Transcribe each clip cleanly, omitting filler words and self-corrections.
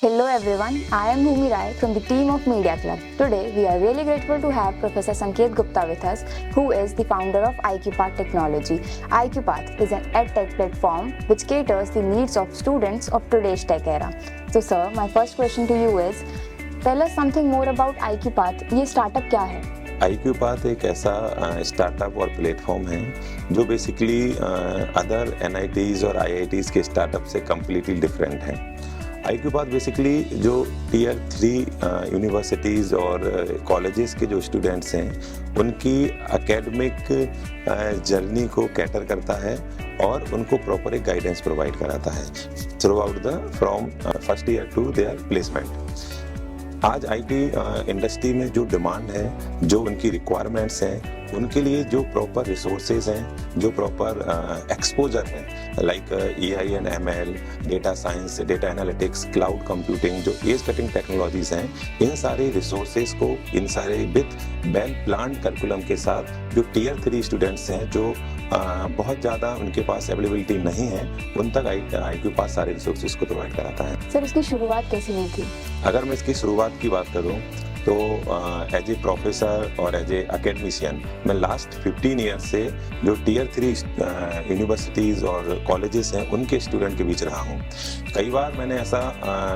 Hello everyone, I am Bhumi Rai from the team of Media Club. Today we are really grateful to have Professor Sanket Gupta with us, who is the founder of IQPath Technology. IQPath is an EdTech platform which caters the needs of students of today's tech era. So sir, my first question to you is, tell us something more about IQPath. ये startup क्या है? IQPath एक ऐसा startup और platform है जो basically other NITs और IITs के स्टार्टअप से कम्प्लीटली डिफरेंट है। IQPath बेसिकली जो टीयर 3 यूनिवर्सिटीज़ और कॉलेजेस के जो स्टूडेंट्स हैं उनकी एकेडमिक जर्नी को कैटर करता है और उनको प्रॉपर एक गाइडेंस प्रोवाइड कराता है throughout the from first year to their placement. आज आईटी इंडस्ट्री में जो डिमांड है, जो उनकी रिक्वायरमेंट्स हैं, उनके लिए जो प्रॉपर रिसोर्सेज हैं, जो प्रॉपर एक्सपोजर है like AI and ML, data science, data analytics, cloud computing, जो एज कटिंग टेक्नोलॉजीज हैं, इन सारे रिसोर्सेज को इन सारे विथ वेल प्लान्ड करिकुलम के साथ जो टीयर 3 स्टूडेंट्स हैं जो बहुत ज़्यादा उनके पास अवेलेबिलिटी नहीं है, उन तक IQPath सारे रिसोर्सेज को प्रोवाइड कराता है। सर, इसकी शुरुआत कैसे हुई थी? अगर मैं इसकी शुरुआत की बात करूं तो एज ए प्रोफेसर और एज ए एकेडमिशियन मैं लास्ट 15 ईयर्स से जो टीयर 3 यूनिवर्सिटीज़ और कॉलेजेस हैं उनके स्टूडेंट के बीच रहा हूं। कई बार मैंने ऐसा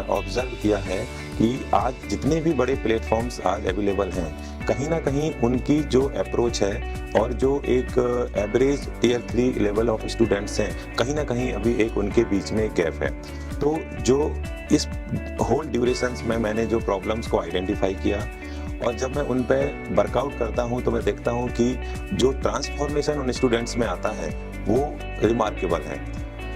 ऑब्जर्व किया है कि आज जितने भी बड़े प्लेटफॉर्म्स आज अवेलेबल हैं, कहीं ना कहीं उनकी जो अप्रोच है और जो एक average tier 3 level of students हैं, कहीं ना कहीं अभी एक उनके बीच में गैप है। तो जो इस होल ड्यूरेशंस में मैंने जो प्रॉब्लम्स को आइडेंटिफाई किया और जब मैं उन पे वर्कआउट करता हूं तो मैं देखता हूं कि जो ट्रांसफॉर्मेशन उन स्टूडेंट्स में आता है वो रिमार्केबल है।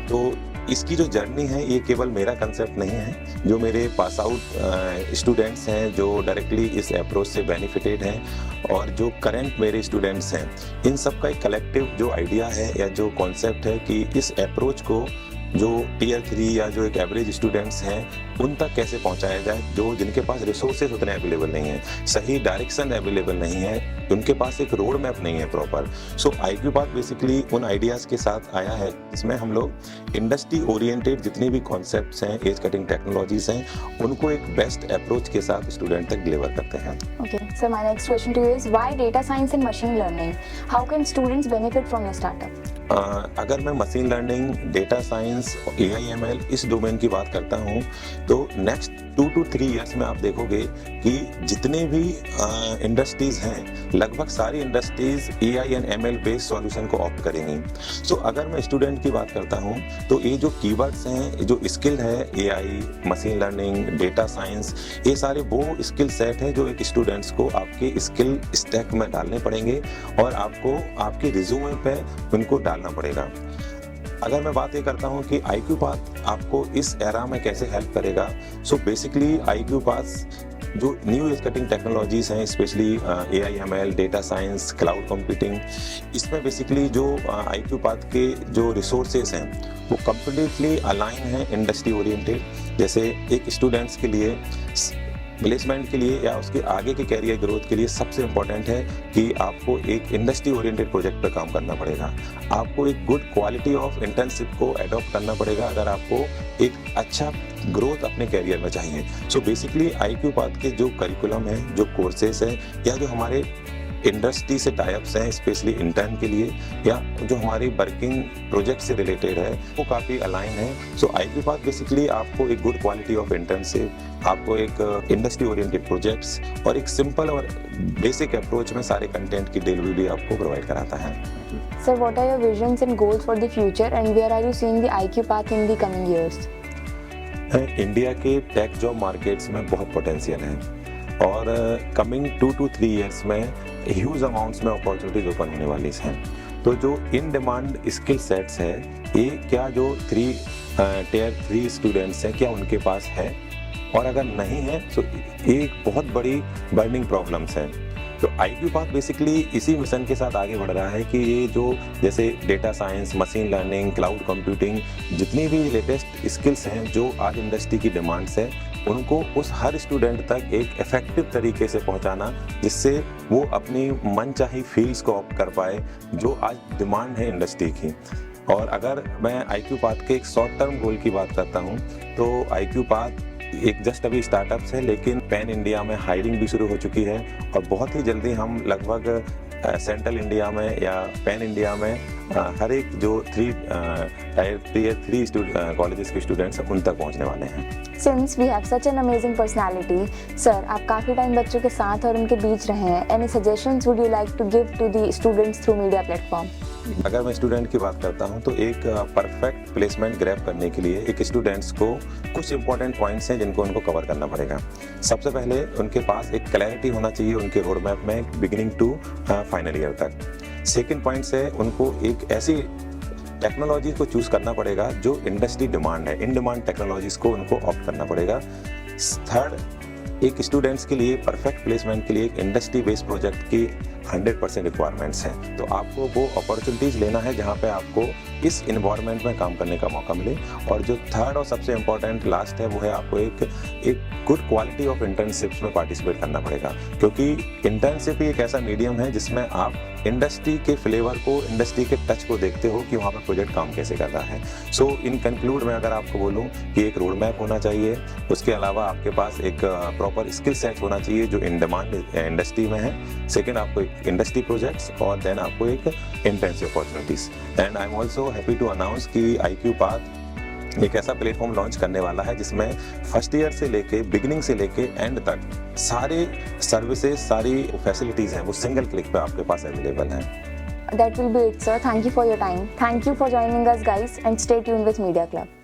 तो इसकी जो जर्नी है ये केवल मेरा कंसेप्ट नहीं है, जो मेरे पास आउट स्टूडेंट्स हैं जो डायरेक्टली इस अप्रोच से बेनिफिटेड हैं और जो करंट मेरे स्टूडेंट्स हैं, इन सब का एक कलेक्टिव जो आइडिया है या जो कॉन्सेप्ट है कि इस अप्रोच को जो टीयर 3 या जो एक एवरेज स्टूडेंट्स हैं उन तक कैसे पहुंचाया जाए, जो जिनके पास रिसोर्सेज उतने अवेलेबल नहीं है, सही डायरेक्शन अवेलेबल नहीं है, उनके पास एक रोड मैप नहीं है प्रॉपर। सो IQPath बेसिकली उन आइडियाज़ के साथ आया है जिसमें हम लोग इंडस्ट्री ओरिएंटेड जितने भी कॉन्सेप्ट्स हैं, एज कटिंग टेक्नोलॉजीज हैं, उनको एक बेस्ट अप्रोच के साथ स्टूडेंट तक डिलीवर करते हैं। Okay, so my next question to you is, why data science and machine learning? How can students benefit from your startup? अगर मैं machine learning, data science, AI/ML इस डोमेन की बात करता हूँ तो नेक्स्ट 2 to 3 ईयर्स में आप देखोगे कि जितने भी इंडस्ट्रीज हैं, लगभग सारी industries AI and ML based solution को ऑप्ट करेंगी। सो अगर मैं स्टूडेंट की बात करता हूँ तो ये जो कीवर्ड्स हैं, जो स्किल है AI, machine learning, data science, ये सारे वो स्किल सेट हैं जो एक स्टूडेंट्स को आपके स्किल स्टैक में डालने पड़ेंगे और आपको आपके रिज्यूमे पे उनको डालना पड़ेगा। अगर मैं बात ये करता हूँ कि IQPath आपको इस एरा में कैसे हेल्प करेगा, सो बेसिकली IQPath जो न्यू एज कटिंग टेक्नोलॉजीज हैं, specially AI/ML, data science, cloud computing, इसमें बेसिकली जो IQPath के जो रिसोर्सेज हैं वो कम्प्लीटली अलाइन हैं इंडस्ट्री ओरिएंटेड। जैसे एक स्टूडेंट्स के लिए प्लेसमेंट के लिए या उसके आगे के कैरियर ग्रोथ के लिए सबसे इम्पॉर्टेंट है कि आपको एक इंडस्ट्री ओरिएंटेड प्रोजेक्ट पर काम करना पड़ेगा, आपको एक गुड क्वालिटी ऑफ इंटर्नशिप को अडॉप्ट करना पड़ेगा अगर आपको एक अच्छा ग्रोथ अपने कैरियर में चाहिए। सो बेसिकली IQPath के जो करिकुलम है, जो कोर्सेज है या जो हमारे इंडस्ट्री से टाइप्स हैं, स्पेशली इंटर्न के लिए या जो हमारी वर्किंग प्रोजेक्ट से रिलेटेड है, वो काफ़ी अलाइन है। सो IQPath बेसिकली आपको एक गुड क्वालिटी ऑफ इंटर्नशिप, आपको एक इंडस्ट्री ओरिएंटेड प्रोजेक्ट्स और एक सिंपल और बेसिक अप्रोच में सारे कंटेंट की डिलीवरी आपको प्रोवाइड कराता है। Sir, what are your visions and goals for the future and where are you seeing the IQPath in the coming years? India के टेक जॉब मार्केट्स में बहुत पोटेंशियल है और कमिंग 2 to 3 ईयर्स में huge amounts में opportunities open होने वाली हैं। तो जो इन डिमांड स्किल सेट्स है, ये क्या जो टीयर 3 स्टूडेंट्स हैं क्या उनके पास है, और अगर नहीं है तो एक बहुत बड़ी बर्निंग प्रॉब्लम्स है। तो IQPath बेसिकली इसी मिशन के साथ आगे बढ़ रहा है कि ये जो जैसे data science, machine learning, cloud computing, जितनी भी लेटेस्ट स्किल्स हैं जो आज इंडस्ट्री की डिमांड्स है, उनको उस हर स्टूडेंट तक एक इफेक्टिव तरीके से पहुंचाना जिससे वो अपनी मनचाही फील्ड्स को ऑप्ट कर पाए जो आज डिमांड है इंडस्ट्री की। और अगर मैं IQPath के एक शॉर्ट टर्म गोल की बात करता हूं तो IQPath एक जस्ट अभी स्टार्टअप्स है, लेकिन पैन इंडिया में हायरिंग भी शुरू हो चुकी है और बहुत ही जल्दी हम लगभग सेंट्रल इंडिया में या पैन इंडिया में हर एक जो टायर 3 कॉलेजेस के स्टूडेंट्स हैं उन तक पहुंचने वाले हैं। Since we have such an amazing personality, sir, आप काफ़ी टाइम बच्चों के साथ और उनके बीच रहे हैं। Any suggestions would you like to give to the students through media platform? अगर मैं स्टूडेंट की बात करता हूं तो एक परफेक्ट प्लेसमेंट ग्रैब करने के लिए एक स्टूडेंट्स को कुछ इंपॉर्टेंट पॉइंट्स हैं जिनको उनको कवर करना पड़ेगा। सबसे पहले उनके पास एक क्लैरिटी होना चाहिए उनके रोड मैप में बिगिनिंग टू फाइनल ईयर तक। सेकंड पॉइंट्स है उनको एक ऐसी टेक्नोलॉजी को चूज करना पड़ेगा जो इंडस्ट्री डिमांड है, इन डिमांड टेक्नोलॉजीज को उनको ऑप्ट करना पड़ेगा। थर्ड, एक स्टूडेंट्स के लिए परफेक्ट प्लेसमेंट के लिए एक इंडस्ट्री बेस्ड प्रोजेक्ट की 100% रिक्वायरमेंट्स हैं, तो आपको वो अपॉर्चुनिटीज लेना है जहाँ पे आपको इस इन्वायरमेंट में काम करने का मौका मिले। और जो थर्ड और सबसे इम्पोर्टेंट लास्ट है वो है आपको एक गुड क्वालिटी ऑफ इंटर्नशिप्स में पार्टिसिपेट करना पड़ेगा, क्योंकि इंटर्नशिप ही एक ऐसा मीडियम है जिसमें आप इंडस्ट्री के फ्लेवर को, इंडस्ट्री के टच को देखते हो कि वहाँ पर प्रोजेक्ट काम कैसे कर रहा है। सो इन कंक्लूड मैं अगर आपको बोलूँ कि एक रोड मैप होना चाहिए, उसके अलावा आपके पास एक प्रॉपर स्किल सेट होना चाहिए जो इन डिमांड इंडस्ट्री में है। सेकेंड, आपको एक इंडस्ट्री प्रोजेक्ट्स और देन आपको एक internship opportunities. And I am also happy to announce कि IQ Path एक ऐसा प्लेटफॉर्म लॉन्च करने वाला है जिसमें फर्स्ट ईयर से लेके बिगिनिंग से लेके एंड तक सारे सर्विसेज, सारी फैसिलिटीज हैं वो सिंगल क्लिक पे आपके पास अवेलेबल हैं। That will be it, sir. Thank you for your time. Thank you for joining us, guys, and stay tuned with Media Club.